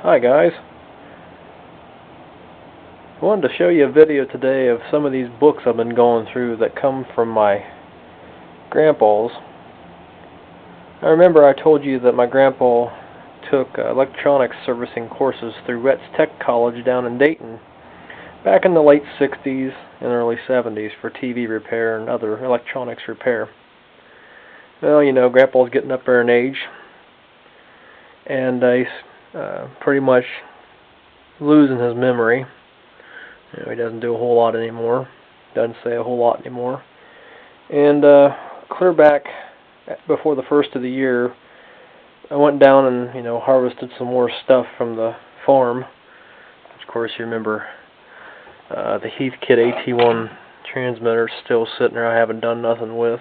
Hi guys. I wanted to show you a video today of some of these books I've been going through that come from my grandpa's. I remember I told you that my grandpa took electronics servicing courses through Retz Tech College down in Dayton back in the late 60s and early 70s for TV repair and other electronics repair. Well, you know, grandpa's getting up there in age, and he's pretty much losing his memory. You know, he doesn't do a whole lot anymore. Doesn't say a whole lot anymore. And clear back before the first of the year, I went down and harvested some more stuff from the farm. Of course, you remember the Heathkit AT1 transmitter still sitting there. I haven't done nothing with.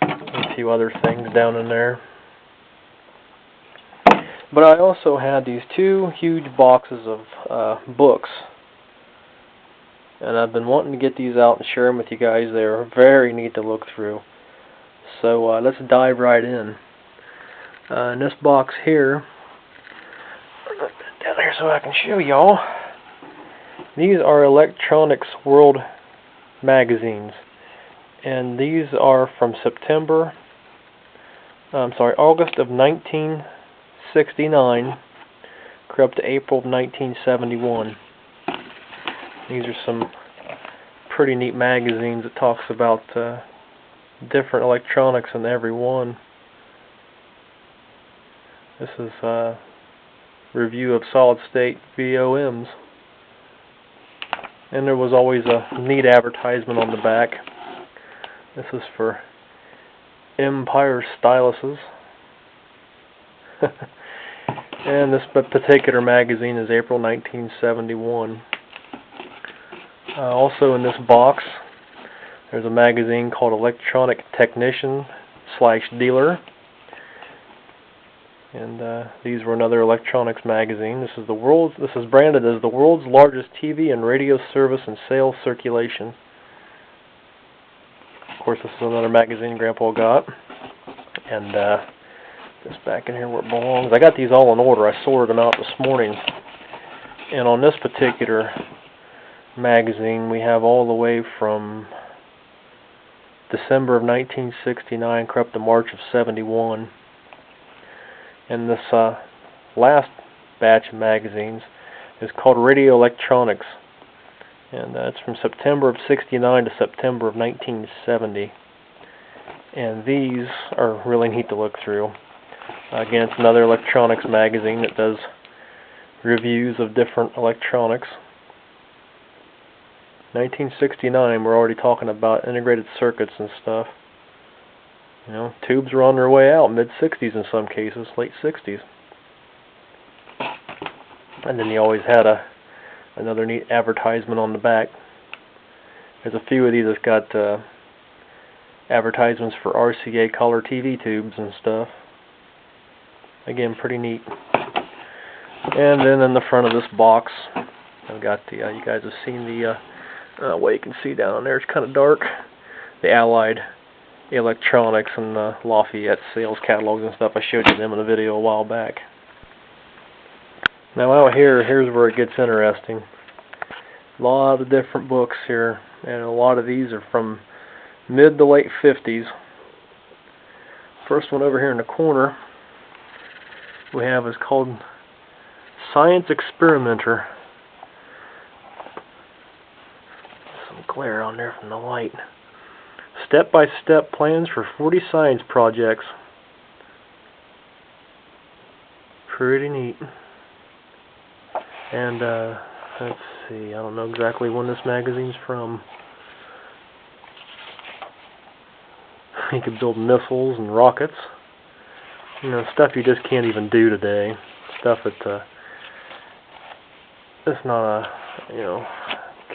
A few other things down in there. But I also had these two huge boxes of books. And I've been wanting to get these out and share them with you guys. They're very neat to look through. So let's dive right in. In this box here, down here so I can show y'all. These are Electronics World magazines. And these are from August of 1969 up to April of 1971. These are some pretty neat magazines that talks about different electronics in every one. This is a review of solid state VOMs. And there was always a neat advertisement on the back. This is for Empire styluses. And this particular magazine is April 1971. Also in this box, there's a magazine called Electronic Technician/Dealer. And these were another electronics magazine. This is branded as the world's largest TV and radio service and sales circulation. Of course, this is another magazine Grandpa got. And just back in here where it belongs. I got these all in order. I sorted them out this morning. And on this particular magazine, we have all the way from December of 1969 up to March of 71. And this last batch of magazines is called Radio Electronics, and it's from September of 69 to September of 1970. And these are really neat to look through. Again, it's another electronics magazine that does reviews of different electronics. 1969, we're already talking about integrated circuits and stuff. You know, tubes were on their way out, mid-60s in some cases, late 60s. And then you always had another neat advertisement on the back. There's a few of these that's got advertisements for RCA color TV tubes and stuff. Again, pretty neat. And then in the front of this box, I've got the, you guys have seen the, well, you can see down there, it's kind of dark, the Allied Electronics and the Lafayette sales catalogs and stuff. I showed you them in a video a while back. Now out here's where it gets interesting. A lot of different books here, and a lot of these are from mid to late 50s. First one over here in the corner we have is called Science Experimenter. Some glare on there from the light. Step-by-step plans for 40 science projects. Pretty neat. And let's see, I don't know exactly when this magazine's from. You could build missiles and rockets. You know, stuff you just can't even do today. Stuff that it's not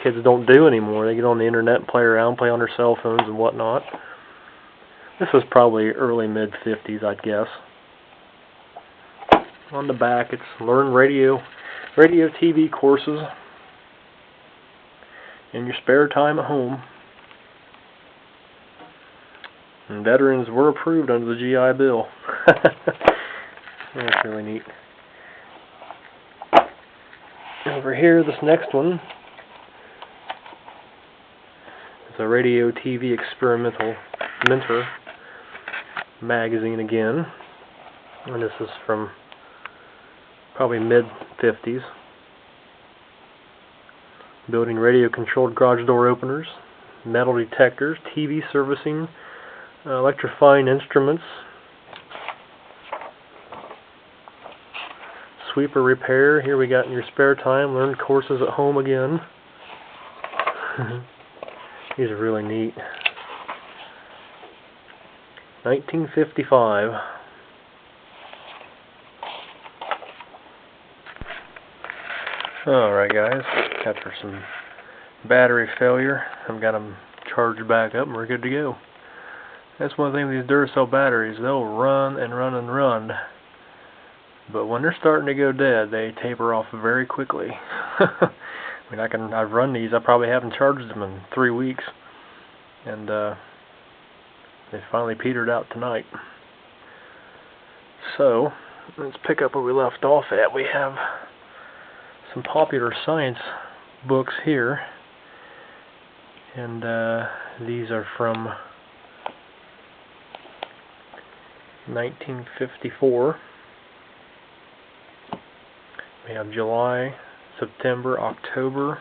kids don't do anymore. They get on the internet and play around, play on their cell phones and whatnot. This was probably early mid-50s, I'd guess. On the back, it's learn radio TV courses in your spare time at home. And veterans were approved under the GI Bill. That's really neat. Over here, this next one is a Radio TV Experimental Mentor magazine again. And this is from probably mid-50s. Building radio-controlled garage door openers, metal detectors, TV servicing, electrifying instruments, sweeper repair. Here we got in your spare time, learn courses at home again. These are really neat. 1955. Alright guys, after some battery failure, I've got them charged back up and we're good to go. That's one thing with these Duracell batteries, they'll run and run and run. But when they're starting to go dead, they taper off very quickly. I mean, I've run these, I probably haven't charged them in 3 weeks. And they finally petered out tonight. So, let's pick up where we left off at. We have some popular science books here. And these are from 1954. We have July, September, October,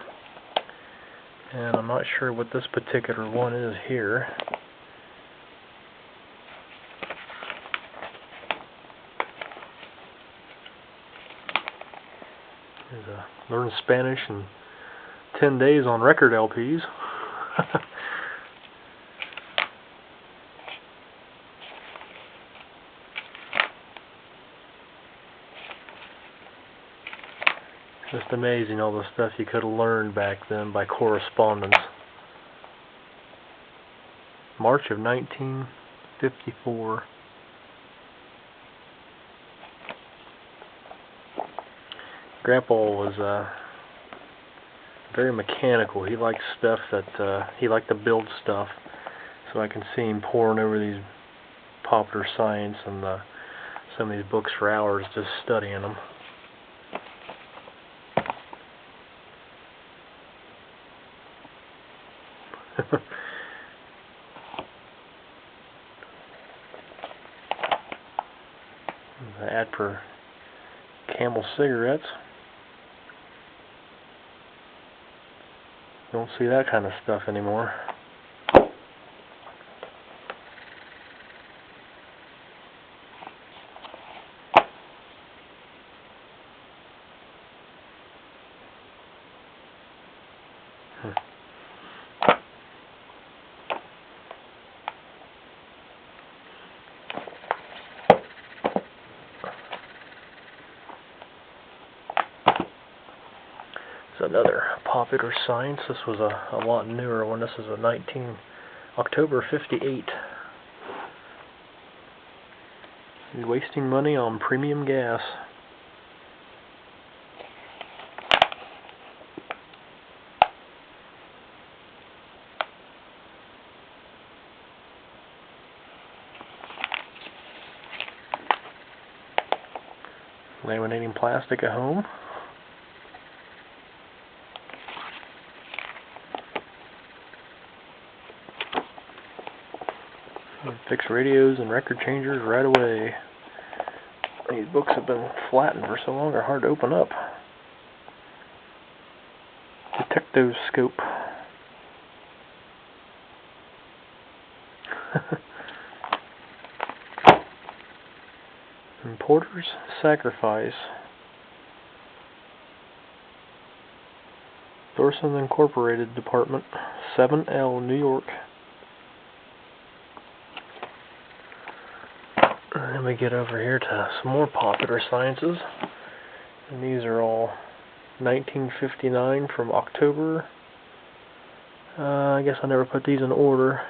and I'm not sure what this particular one is here. There's a Learn Spanish in 10 days on record LPs. Just amazing all the stuff you could have learned back then by correspondence. March of 1954. Grandpa was very mechanical. He liked stuff that he liked to build stuff. So I can see him poring over these popular science and some of these books for hours just studying them. The ad for Camel cigarettes. Don't see that kind of stuff anymore. Another popular science. This was a lot newer one. This is a October 58. You're wasting money on premium gas. Laminating plastic at home. Fix radios and record changers right away. These books have been flattened for so long they're hard to open up. Detectoscope. Importer's Sacrifice. Thorson Incorporated Department, 7L, New York. And we get over here to some more popular sciences. And these are all 1959 from October. I guess I never put these in order.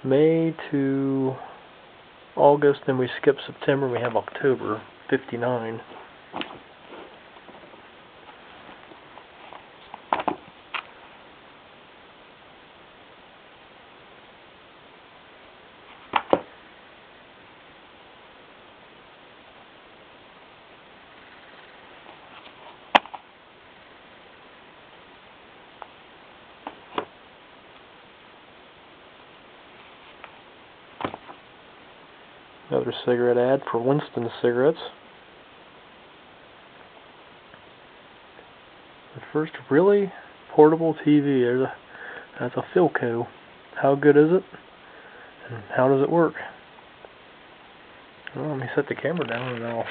May to August, then we skip September, we have October, 59. Another cigarette ad for Winston cigarettes. The first really portable TV. That's a Philco. How good is it? And how does it work? Well, let me set the camera down and I'll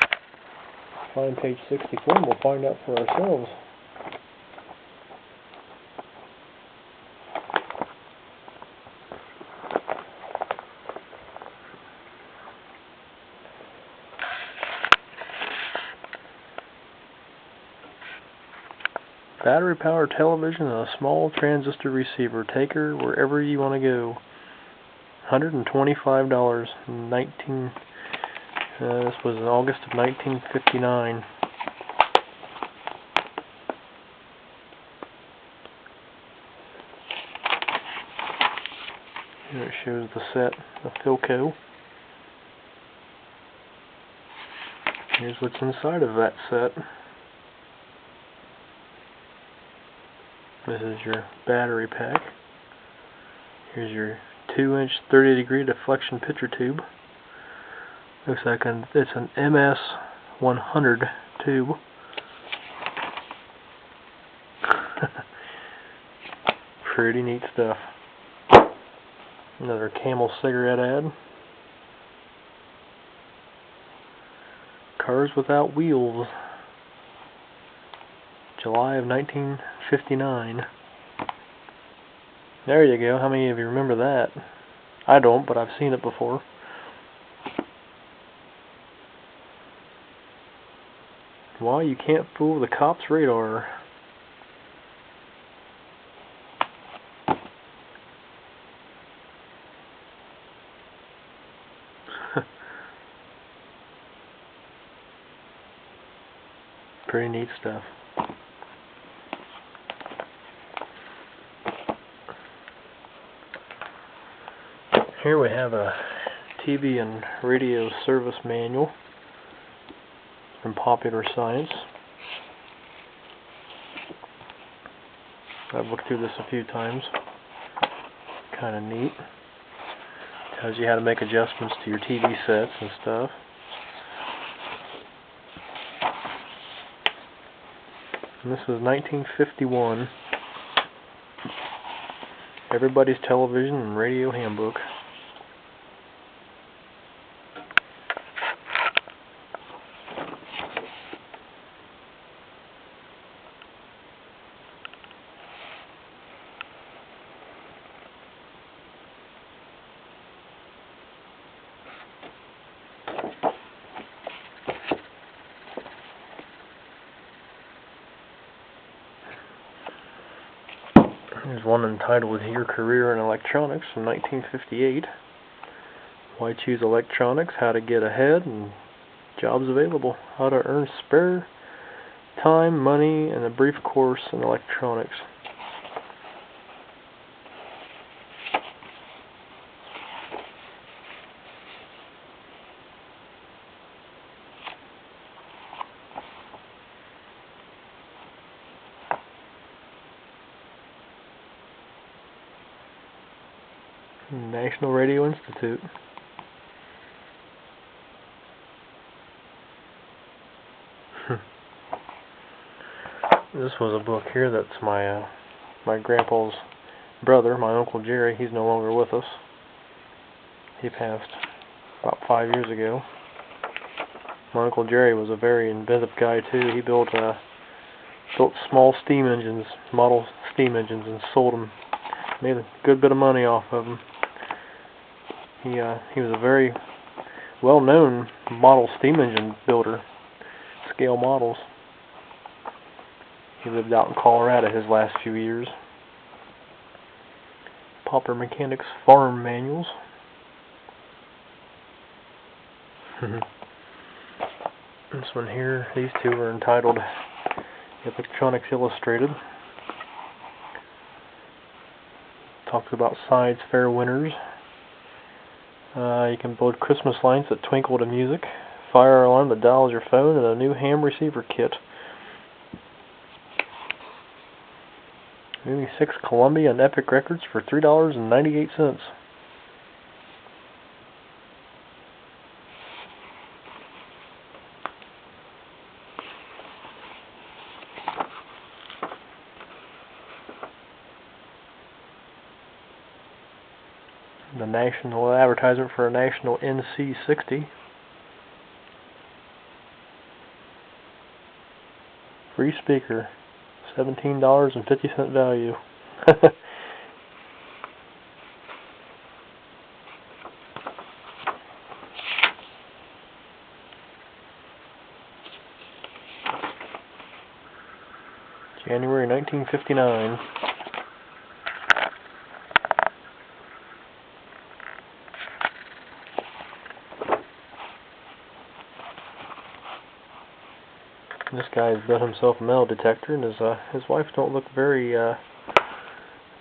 find page 64 and we'll find out for ourselves. Battery powered television and a small transistor receiver. Take her wherever you want to go. $125. This was in August of 1959. Here it shows the set of Philco. Here's what's inside of that set. This is your battery pack. Here's your 2-inch 30-degree deflection picture tube. Looks like it's an MS-100 tube. Pretty neat stuff. Another Camel cigarette ad. Cars Without Wheels. July of 1959. There you go. How many of you remember that? I don't, but I've seen it before. Why you can't fool the cops' radar. Pretty neat stuff. Here we have a TV and radio service manual from Popular Science. I've looked through this a few times. Kind of neat. Tells you how to make adjustments to your TV sets and stuff. And this was 1951. Everybody's Television and Radio Handbook. There's one entitled Your Career in Electronics from 1958. Why choose electronics? How to get ahead and jobs available. How to earn spare time, money, and a brief course in electronics. National Radio Institute. This was a book here that's my grandpa's brother, my Uncle Jerry. He's no longer with us. He passed about 5 years ago. My Uncle Jerry was a very inventive guy too. He built small steam engines, model steam engines, and sold them. Made a good bit of money off of them. He was a very well-known model steam engine builder, scale models. He lived out in Colorado his last few years. Pauper Mechanics Farm Manuals. This one here, these two are entitled Electronics Illustrated. Talks about science fair winners. You can build Christmas lights that twinkle to music, fire alarm that dials your phone, and a new ham receiver kit. Maybe 6 Columbia and Epic records for $3.98. the national advertisement for a national NC60. Free speaker, $17.50 value. January 1959. This guy's built himself a metal detector, and his wife don't look very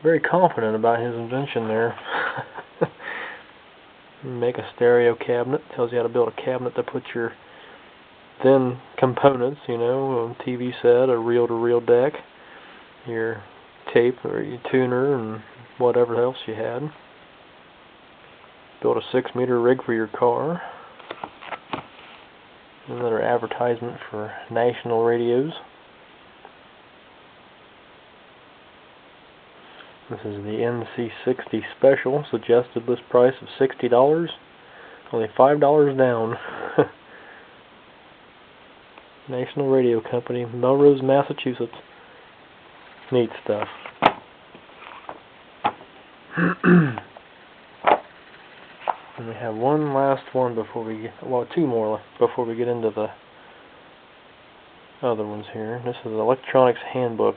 very confident about his invention there. Make a stereo cabinet. Tells you how to build a cabinet to put your thin components, you know, a TV set, a reel-to-reel deck, your tape or your tuner, and whatever else you had. Build a 6-meter rig for your car. Another advertisement for national radios. This is the NC60 special, suggested list price of $60, only $5 down. National Radio Company, Melrose, Massachusetts. Neat stuff. And we have one last one before we get, well, two more before we get into the other ones here. This is Electronics Handbook.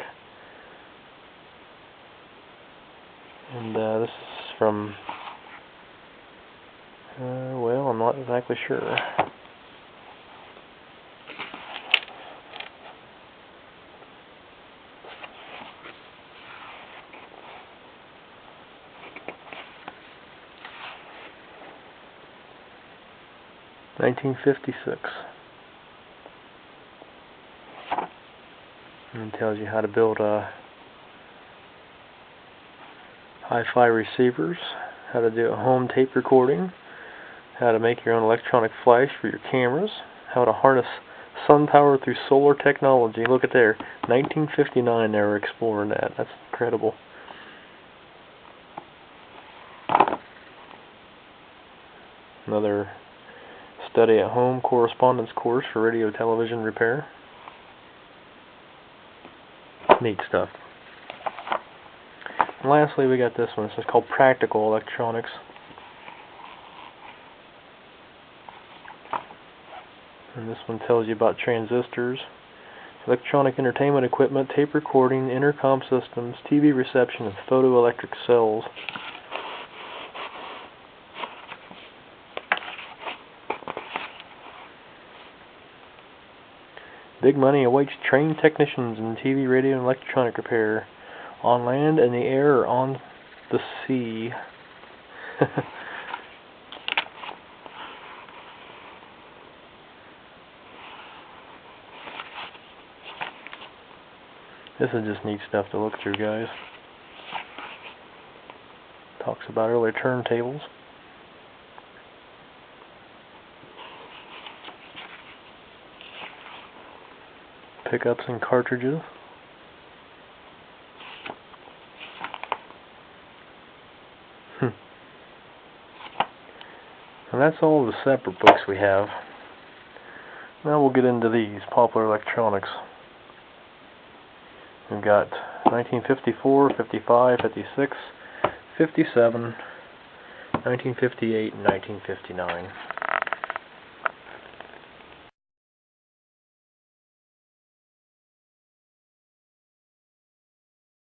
And this is from, well, I'm not exactly sure. (1956). And it tells you how to build hi-fi receivers, how to do a home tape recording, how to make your own electronic flash for your cameras, how to harness sun power through solar technology. Look at there, 1959 they were exploring that. That's incredible. Another study at home correspondence course for radio television repair. Neat stuff. And lastly, we got this one. This is called Practical Electronics. And this one tells you about transistors, electronic entertainment equipment, tape recording, intercom systems, TV reception, and photoelectric cells. Big money awaits trained technicians in TV, radio, and electronic repair, on land, in the air, or on the sea. This is just neat stuff to look through, guys. Talks about early turntables. Pickups and cartridges. And that's all the separate books we have. Now we'll get into these, Popular Electronics. We've got 1954, 55, 56, 57, 1958, and 1959.